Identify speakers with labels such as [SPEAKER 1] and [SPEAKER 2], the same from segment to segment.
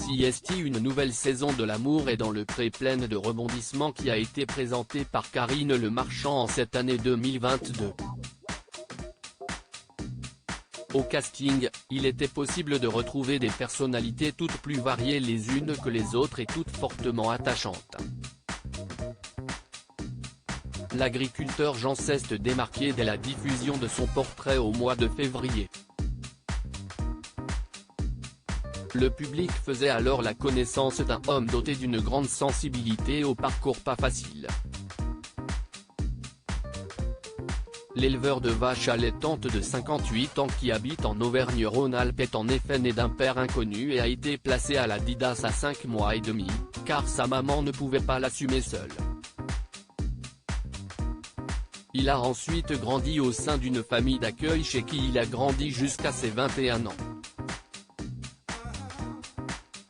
[SPEAKER 1] CST, une nouvelle saison de l'amour est dans le pré, pleine de rebondissements, qui a été présentée par Karine Le Marchand en cette année 2022. Au casting, il était possible de retrouver des personnalités toutes plus variées les unes que les autres et toutes fortement attachantes. L'agriculteur Jean s'est démarqué dès la diffusion de son portrait au mois de février. Le public faisait alors la connaissance d'un homme doté d'une grande sensibilité et au parcours pas facile. L'éleveur de vaches allaitantes de 58 ans qui habite en Auvergne-Rhône-Alpes est en effet né d'un père inconnu et a été placé à la Didas à 5 mois et demi, car sa maman ne pouvait pas l'assumer seule. Il a ensuite grandi au sein d'une famille d'accueil chez qui il a grandi jusqu'à ses 21 ans.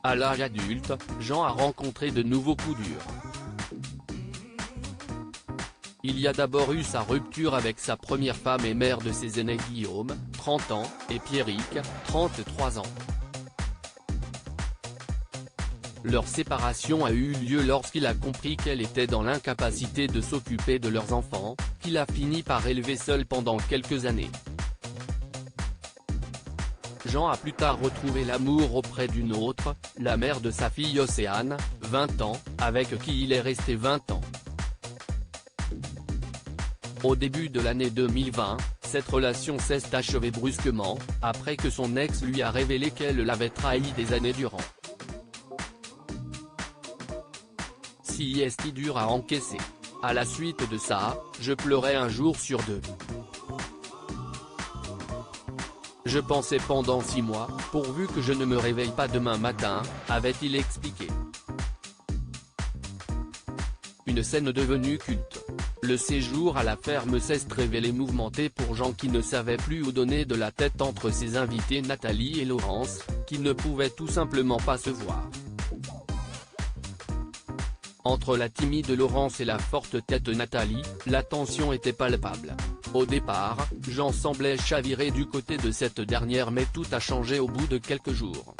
[SPEAKER 1] À l'âge adulte, Jean a rencontré de nouveaux coups durs. Il y a d'abord eu sa rupture avec sa première femme et mère de ses aînés Guillaume, 30 ans, et Pierrick, 33 ans. Leur séparation a eu lieu lorsqu'il a compris qu'elle était dans l'incapacité de s'occuper de leurs enfants, qu'il a fini par élever seul pendant quelques années. Jean a plus tard retrouvé l'amour auprès d'une autre, la mère de sa fille Océane, 20 ans, avec qui il est resté 20 ans. Au début de l'année 2020, cette relation s'est achevée brusquement, après que son ex lui a révélé qu'elle l'avait trahi des années durant. CST dur à encaisser. À la suite de ça, je pleurais un jour sur deux. Je pensais pendant 6 mois, pourvu que je ne me réveille pas demain matin, avait-il expliqué. Une scène devenue culte. Le séjour à la ferme s'est révélé mouvementé pour Jean qui ne savait plus où donner de la tête entre ses invités Nathalie et Laurence, qui ne pouvaient tout simplement pas se voir. Entre la timide Laurence et la forte tête Nathalie, la tension était palpable. Au départ, Jean semblait chavirer du côté de cette dernière, mais tout a changé au bout de quelques jours.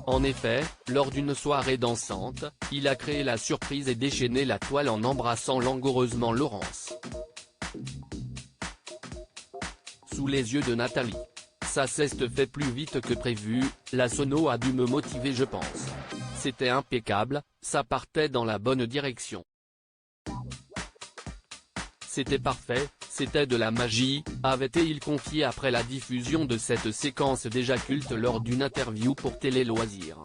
[SPEAKER 1] En effet, lors d'une soirée dansante, il a créé la surprise et déchaîné la toile en embrassant langoureusement Laurence. Sous les yeux de Nathalie. Ça s'est fait plus vite que prévu, la sono a dû me motiver, je pense. C'était impeccable, ça partait dans la bonne direction. C'était parfait, c'était de la magie, avait-il confié après la diffusion de cette séquence déjà culte lors d'une interview pour Télé Loisirs.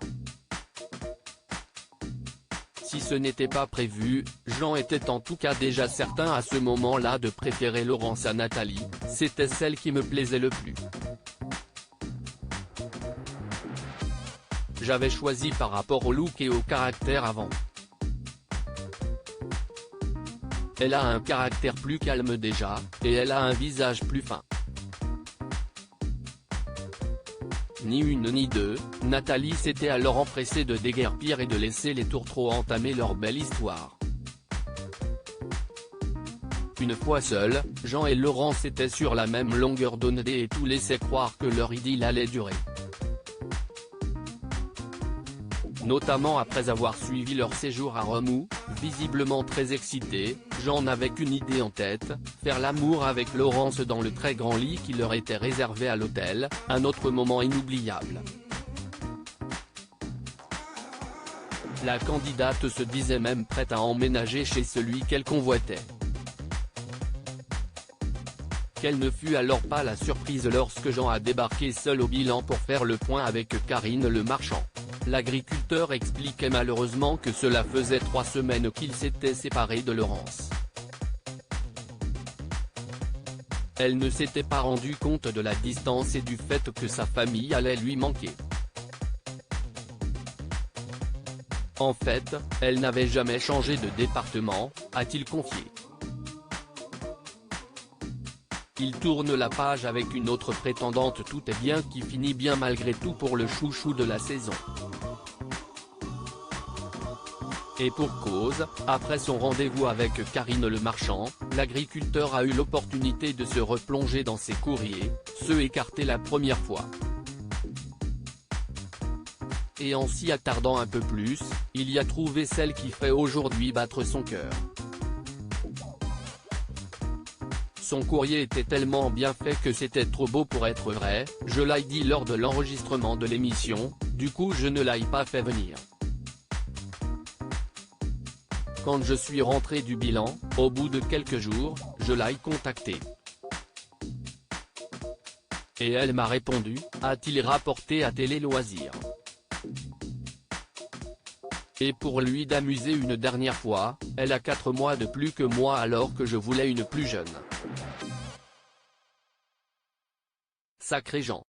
[SPEAKER 1] Si ce n'était pas prévu, Jean était en tout cas déjà certain à ce moment-là de préférer Laurence à Nathalie, c'était celle qui me plaisait le plus. J'avais choisi par rapport au look et au caractère avant. Elle a un caractère plus calme déjà, et elle a un visage plus fin. Ni une ni deux, Nathalie s'était alors empressée de déguerpir et de laisser les tourtereaux entamer leur belle histoire. Une fois seuls, Jean et Laurence étaient sur la même longueur d'onde et tout laissait croire que leur idylle allait durer. Notamment après avoir suivi leur séjour à Rome où, visiblement très excité, Jean n'avait qu'une idée en tête, faire l'amour avec Laurence dans le très grand lit qui leur était réservé à l'hôtel, un autre moment inoubliable. La candidate se disait même prête à emménager chez celui qu'elle convoitait. Quelle ne fut alors pas la surprise lorsque Jean a débarqué seul au bilan pour faire le point avec Karine Le Marchand. L'agriculteur expliquait malheureusement que cela faisait 3 semaines qu'il s'était séparé de Laurence. Elle ne s'était pas rendu compte de la distance et du fait que sa famille allait lui manquer. En fait, elle n'avait jamais changé de département, a-t-il confié. Il tourne la page avec une autre prétendante, tout est bien qui finit bien malgré tout pour le chouchou de la saison. Et pour cause, après son rendez-vous avec Karine Le Marchand, l'agriculteur a eu l'opportunité de se replonger dans ses courriers, ceux écartés la première fois. et en s'y attardant un peu plus, il y a trouvé celle qui fait aujourd'hui battre son cœur. Son courrier était tellement bien fait que c'était trop beau pour être vrai, je l'ai dit lors de l'enregistrement de l'émission, du coup je ne l'ai pas fait venir. Quand je suis rentré du bilan, au bout de quelques jours, je l'ai contactée. Et elle m'a répondu, a-t-il rapporté à Télé Loisirs. Et pour lui d'amuser une dernière fois, elle a 4 mois de plus que moi alors que je voulais une plus jeune. Sacré Jean.